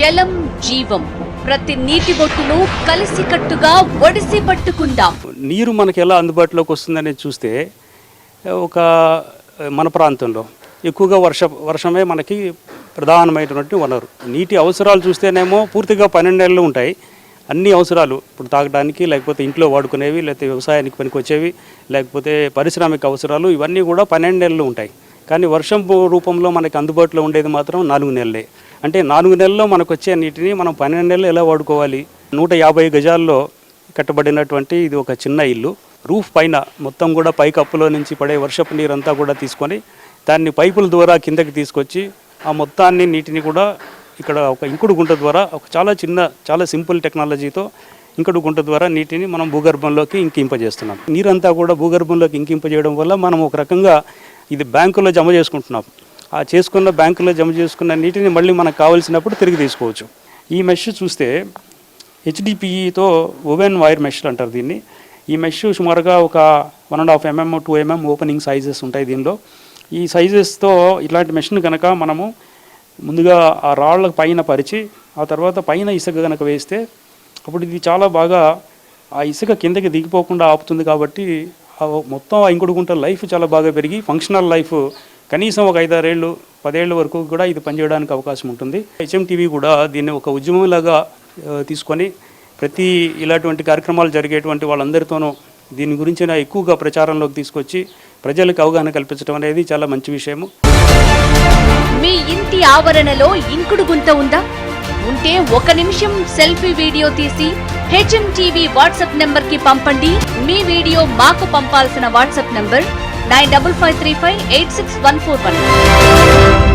జలం జీవం. ప్రతి నీటి బొట్టును కలిసికట్టుగా ఒడిసి పట్టుకుందాం. నీరు మనకి ఎలా అందుబాటులోకి వస్తుందనేది చూస్తే మన ప్రాంతంలో ఎక్కువగా వర్షమే మనకి ప్రధానమైనటువంటి వనరు. నీటి అవసరాలు చూస్తేనేమో పూర్తిగా 12 నెలలు ఉంటాయి. అన్ని అవసరాలు ఇప్పుడు తాగడానికి, లేకపోతే ఇంట్లో వాడుకునేవి, లేకపోతే వ్యవసాయానికి పనికొచ్చేవి, లేకపోతే పారిశ్రామిక అవసరాలు, ఇవన్నీ కూడా 12 నెలలు ఉంటాయి. కానీ వర్షం రూపంలో మనకి అందుబాటులో ఉండేది మాత్రం 4 నెలలే. అంటే 4 నెలల్లో మనకు వచ్చే నీటిని మనం 12 నెలలు ఎలా వాడుకోవాలి? 150 గజాల్లో కట్టబడినటువంటి ఇది ఒక చిన్న ఇల్లు. రూఫ్ పైన మొత్తం కూడా పైకప్పులో నుంచి పడే వర్షపు నీరంతా కూడా తీసుకొని దాన్ని పైపుల ద్వారా కిందకి తీసుకొచ్చి ఆ మొత్తాన్ని నీటిని కూడా ఇక్కడ ఒక ఇంకుడు గుంట ద్వారా చాలా సింపుల్ టెక్నాలజీతో ఇంకుడు గుంట ద్వారా నీటిని మనం భూగర్భంలోకి ఇంకింపజేస్తున్నాం. నీరంతా కూడా భూగర్భంలోకి ఇంకింపజేయడం వల్ల మనం ఒక రకంగా ఇది బ్యాంకులో జమ చేసుకుంటున్నాం. ఆ బ్యాంకులో జమ చేసుకున్న నీటిని మళ్ళీ మనకు కావాల్సినప్పుడు తిరిగి తీసుకోవచ్చు. ఈ మెష్ చూస్తే HDPEతో ఓవెన్ వైర్ మెష్ అంటారు దీన్ని. ఈ మెష్ సుమారుగా ఒక 1.5 mm 2 mm ఓపెనింగ్ సైజెస్ ఉంటాయి దీనిలో. ఈ సైజెస్తో ఇలాంటి మెష్ని కనుక మనము ముందుగా ఆ రాళ్ళ పైన పరిచి ఆ తర్వాత పైన ఇసుక కనుక వేస్తే అప్పుడు ఇది చాలా బాగా ఆ ఇసుక కిందకి దిగిపోకుండా ఆపుతుంది. కాబట్టి మొత్తం ఆ ఇంకుడు గుంట లైఫ్ చాలా బాగా పెరిగి ఫంక్షనల్ లైఫ్ కనీసం ఒక 5-6 ఏళ్ళు 10 ఏళ్ళ వరకు కూడా ఇది పనిచేయడానికి అవకాశం ఉంటుంది. HMTV కూడా దీన్ని ఒక ఉద్యమంలాగా తీసుకొని ప్రతి ఇలాంటి కార్యక్రమాలు జరిగేటువంటి వాళ్ళందరితోనూ దీని గురించి ఎక్కువగా ప్రచారంలోకి తీసుకొచ్చి ప్రజలకు అవగాహన కల్పించడం అనేది చాలా మంచి విషయము. మీ ఇంటి ఆవరణలో ఇంకుడు గుంత ఉందా? ఉంటే 1 నిమిషం సెల్ఫీ వీడియో తీసి HMTV వాట్సాప్ నెంబర్ కి పంపండి. మీ వీడియో మాకు పంపాల్సిన వాట్సాప్ నెంబర్ 9553586141.